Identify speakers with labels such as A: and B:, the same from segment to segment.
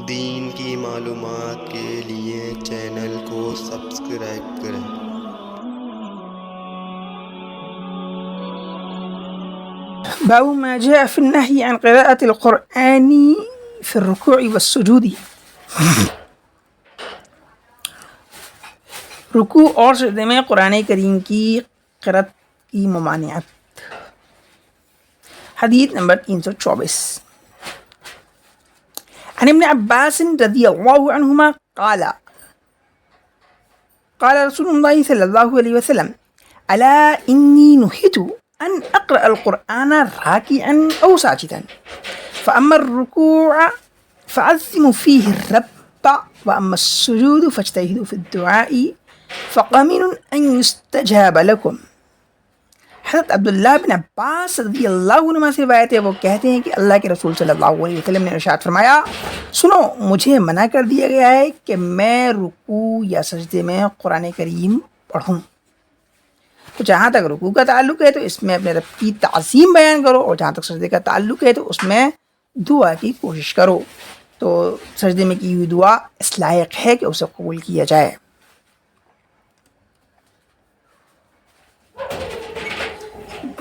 A: دین کی معلومات کے لیے چینل کو سبسکرائب کریں۔
B: باب ما جاء في النهي عن قراءة القرآن في الركوع والسجود۔ رکوع اور سجدے میں قرآن کریم کی قرأت کی ممانعت۔ حدیث نمبر 324، عن ابن عباس رضی اللہ عنہما قال قال رسول اللہ صلی اللہ علیہ وسلم الا انی نہیت ان اقرأ القرآن راکعا او ساجدا فاما الرکوع فعظموا فیہ الرب واما السجود فاجتہدوا فی الدعاء فقمن ان یستجاب لکم۔ حضرت عبداللہ بن عباس رضی اللہ عنہ سے روایت ہے، وہ کہتے ہیں کہ اللہ کے رسول صلی اللہ علیہ وسلم نے ارشاد فرمایا، سنو مجھے منع کر دیا گیا ہے کہ میں رکوع یا سجدے میں قرآن کریم پڑھوں۔ تو جہاں تک رکوع کا تعلق ہے تو اس میں اپنے رب کی تعظیم بیان کرو، اور جہاں تک سجدے کا تعلق ہے تو اس میں دعا کی کوشش کرو۔ تو سجدے میں کی ہوئی دعا اس لائق ہے کہ اسے قبول کیا جائے۔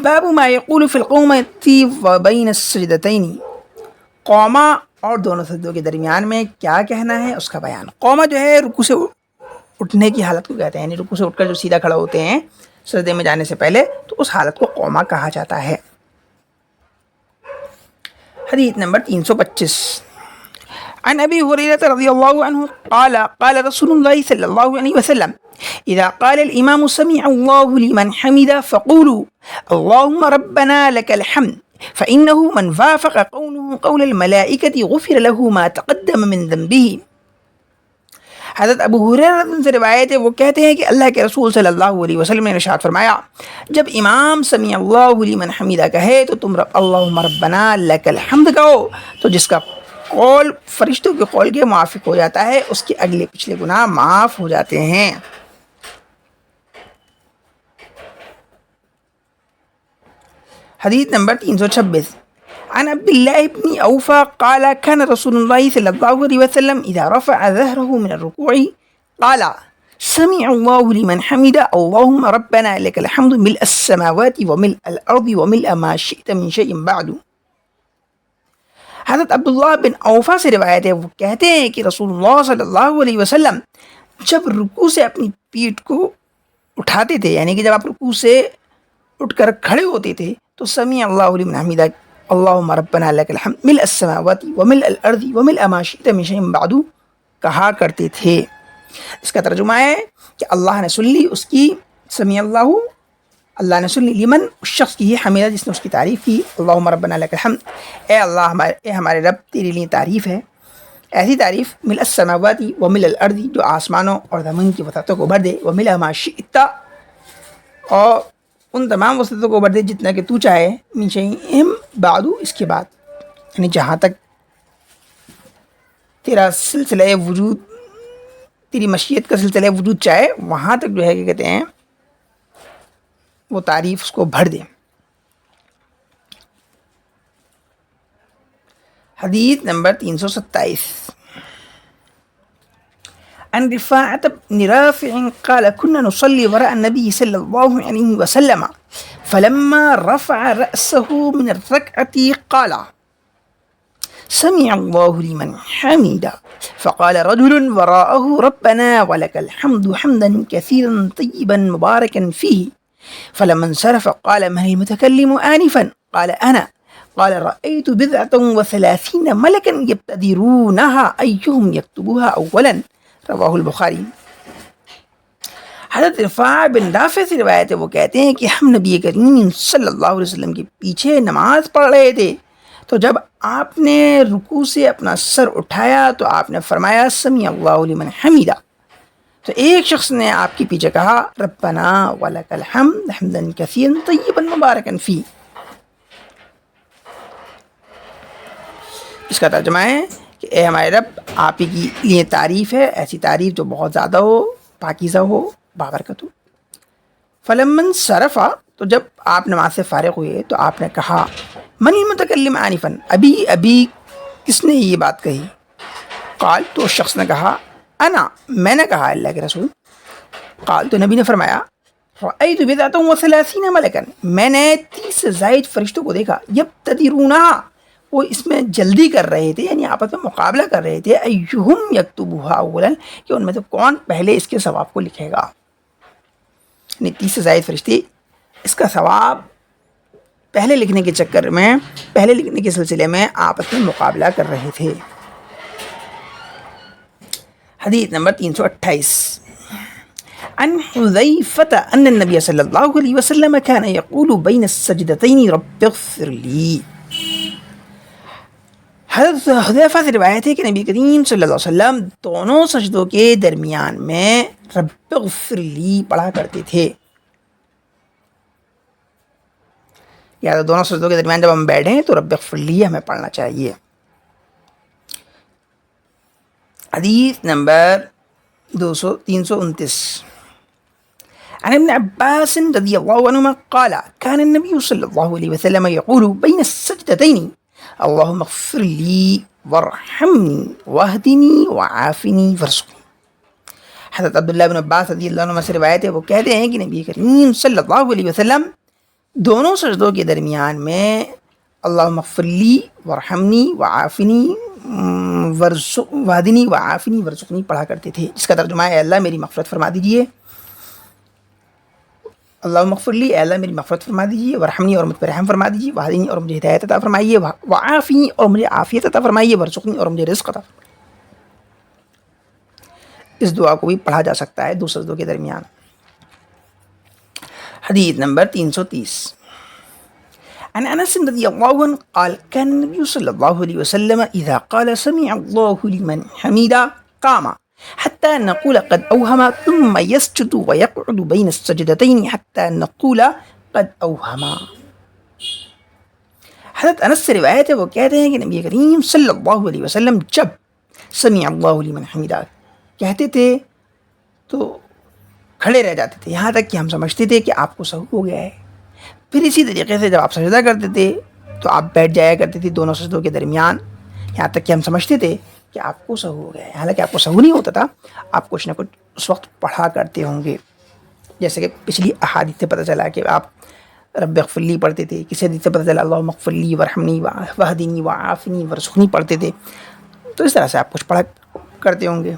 B: باب ما یقول فی القومۃ وبین السجدتین، قوما اور دونوں سجدوں کے درمیان میں کیا کہنا ہے اس کا بیان۔ قوما جو ہے رکوع سے اٹھنے کی حالت کو کہتے ہیں، یعنی رکوع سے اٹھ کر جو سیدھا کھڑا ہوتے ہیں سجدے میں جانے سے پہلے، تو اس حالت کو قوما کہا جاتا ہے۔ حدیث نمبر 325، عن ابی ہریرہ رضی اللہ عنہ قال قال رسول اللہ صلی اللہ علیہ وسلم اذا قال الامام سمع اللہ لمن حمد فقولوا اللهم ربنا لك الحمد فانه من وافق قوله قول الملائکة غفر له ما تقدم من ذنبه۔ حضرت ابو ہریرہ سے روایت ہے، وہ کہتے ہیں کہ اللہ کے رسول صلی اللہ علیہ وسلم نے ارشاد فرمایا، جب امام سمع اللہ لمن حمیدہ کہے تو تم اللہم ربنا لک الحمد کہو، تو جس کا قول فرشتوں کے قول کے موافق ہو جاتا ہے اس کے اگلے پچھلے گناہ معاف ہو جاتے ہیں۔ حدیث نمبر 326، عن عبد الله بن اوفى قال كان رسول الله صلى الله عليه وسلم اذا رفع ظهره من الركوع قال سمع الله لمن حمد اللهم ربنا لك الحمد ملء السماوات وملء الارض وملء ما شئت من شيء بعد۔ حضرت عبداللہ بن اوفا سے روایت ہے، وہ کہتے ہیں کہ رسول اللہ صلی اللہ علیہ وسلم جب رکوع سے اپنی پیٹھ کو اٹھاتے تھے، یعنی کہ جب آپ رکوع سے اٹھ کر کھڑے ہوتے تھے تو سمیع اللہ لمن حمیدہ اللہم ربنا لک الحمد ملء السماوات وملء الارض وملء ما شئت من شیء بعد کہا کرتے تھے۔ اس کا ترجمہ ہے کہ اللہ نے سن لی اس کی، سمیع اللہ نے سن لی لمن اس شخص کی، حمیدہ جس نے اس کی تعریف کی، اللہم ربنا لک الحمد، اے اللہ اے ہمارے رب تیرے لیے تعریف ہے، ایسی تعریف ملء السماوات وملء الارض جو آسمانوں اور زمین کی وسعتوں کو بھر دے، وملء ما شئت اور ان تمام وسعتوں کو بھر دے جتنا کہ تو چاہے، من شیء بعد اس کے بعد، یعنی جہاں تک تیرا سلسلہ وجود، تیری مشیت کا سلسلہ وجود چاہے وہاں تک جو ہے کہ کہتے ہیں وہ تعریف اس کو بھر دے۔ حدیث نمبر 327، عن رفاعة بن رافع قال كنا نصلي وراء النبي صلى الله عليه وسلم فلما رفع رأسه من الركعة قال سمع الله لمن حمده فقال رجل وراءه ربنا ولك الحمد حمدا كثيرا طيبا مباركا فيه فلما انصرف قال من المتكلم آنفا قال أنا قال رأيت 39 ملكا يبتدرونها أيهم يكتبها أولا رواہ البخاری۔ حضرت رفاع بن رافع سے روایت ہے، وہ کہتے ہیں کہ ہم نبی کریم صلی اللہ علیہ وسلم کے پیچھے نماز پڑھ رہے تھے، تو جب آپ نے رکوع سے اپنا سر اٹھایا تو آپ نے فرمایا سمیع اللہ لمن حمیدہ، تو ایک شخص نے آپ کے پیچھے کہا ربنا ولک الحمد حمدا کثیرا طیبا مبارکا فیہ۔ اس کا ترجمہ ہے کہ اے ہمارے رب آپ ہی کی لیے تعریف ہے، ایسی تعریف جو بہت زیادہ ہو، پاکیزہ ہو، بابرکت ہو۔ فلما انصرف، تو جب آپ نماز سے فارغ ہوئے تو آپ نے کہا من المتکلم آنفا، ابھی کس نے یہ بات کہی؟ قال تو شخص نے کہا انا میں نے کہا اللہ کے رسول. قال تو نبی نے فرمایا رأیت بضعۃ وثلاثین ملکا میں نے 30 سے زائد فرشتوں کو دیکھا یبتدرونہا وہ اس میں جلدی کر رہے تھے یعنی آپس میں مقابلہ کر رہے تھے ایہم یکتبھا اولا کہ ان میں سے کون پہلے اس کے ثواب کو لکھے گا. یعنی 30 سے زائد فرشتے اس کا ثواب پہلے لکھنے کے چکر میں پہلے لکھنے کے سلسلے میں آپس میں مقابلہ کر رہے تھے. حدیث نمبر 328 عن حذیفة ان النبی صلی اللہ علیہ وسلم كان يقول بین السجدتین رب اغفر لی. حضرت حذیفہ سے روایت ہے کہ نبی کریم صلی اللہ علیہ وسلم دونوں سجدوں کے درمیان میں رب اغفر لی پڑھا کرتے تھے. یا تو دونوں سجدوں کے درمیان جب ہم بیٹھیں تو رب اغفر لی ہمیں پڑھنا چاہیے. حدیث نمبر 329 عن ابن عباس رضی اللہ عنہما قال كان النبي صلی اللہ علیہ وسلم يقول بین السجدتین اللهم اغفر لي وارحمني واهدني وعافني وارزقني. حضرت عبداللہ بن عباس رضی اللہ عنہ سے روایت ہے وہ کہتے ہیں کہ نبی کریم صلی اللہ علیہ وسلم دونوں سجدوں کے درمیان میں اللهم اغفر لي وارحمني وعافني واهدني وعافني وارزقني پڑھا کرتے تھے جس کا ترجمہ ہے اے اللہ میری مغفرت فرما دیجئے. اللہم اغفر لی اے اللہ میری مغفرت فرما دیجیے ورحمنی اور مجھ پر رحم فرما دیجیے وہدنی اور مجھے ہدایت عطا فرمائیے وعافنی اور مجھے عافیت عطا فرمائیے ورزقنی اور مجھے رزق عطا فرمائیے. اس دعا کو بھی پڑھا جا سکتا ہے دو سجدوں کے درمیان. حدیث نمبر 330 عن انس رضی اللہ عنہ قال كان النبي صلی اللہ علیہ وسلم اذا قال سمع اللہ لمن حمیدہ قام حتى نقول قد أوهم ثم يسجد ويقعد بين السجدتين حتى نقول قد أوهم. حضرت انس سے روایت ہے وہ کہتے ہیں کہ نبی کریم صلی اللہ علیہ وسلم جب سمع اللہ لمن حمیدہ کہتے تھے تو کھڑے رہ جاتے تھے یہاں تک کہ ہم سمجھتے تھے کہ آپ کو سہو ہو گیا ہے. پھر اسی طریقے سے جب آپ سجدہ کرتے تھے تو آپ بیٹھ جایا کرتے تھے دونوں سجدوں کے درمیان یہاں تک کہ ہم سمجھتے تھے کہ آپ کو سہو ہو گیا ہے. حالانکہ آپ کو سہو نہیں ہوتا تھا آپ کچھ نہ کچھ اس وقت پڑھا کرتے ہوں گے جیسے کہ پچھلی احادیث سے پتہ چلا کہ آپ رب اغفر لی پڑھتے تھے. کسی حدیث سے پتہ چلا اللہم اغفر لی ورحمنی واہدنی وعافنی ورزقنی پڑھتے تھے. تو اس طرح سے آپ کچھ پڑھا کرتے ہوں گے.